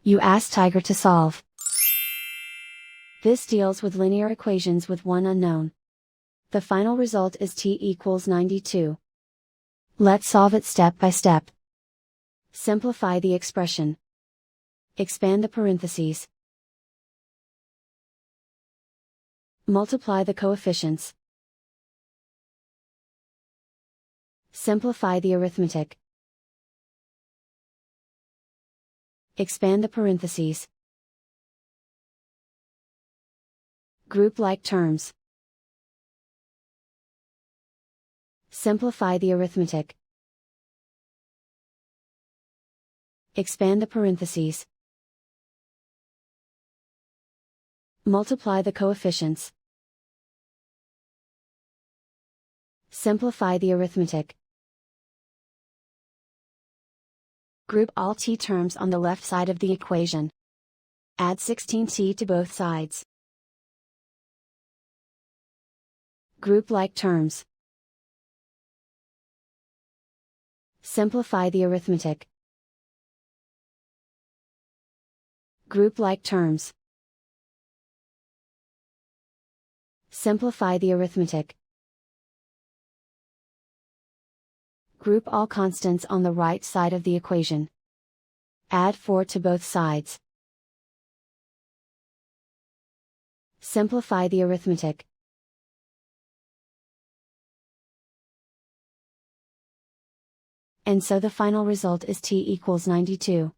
You ask Tiger to solve. This deals with linear equations with one unknown. The final result is t equals 92. Let's solve it step by step. Simplify the expression. Expand the parentheses. Multiply the coefficients. Simplify the arithmetic. Expand the parentheses. Group like terms. Simplify the arithmetic. Expand the parentheses. Multiply the coefficients. Simplify the arithmetic. Group all t terms on the left side of the equation. Add 16t to both sides. Group like terms. Simplify the arithmetic. Group like terms. Simplify the arithmetic. Group all constants on the right side of the equation. Add 4 to both sides. Simplify the arithmetic. And so the final result is t equals 92.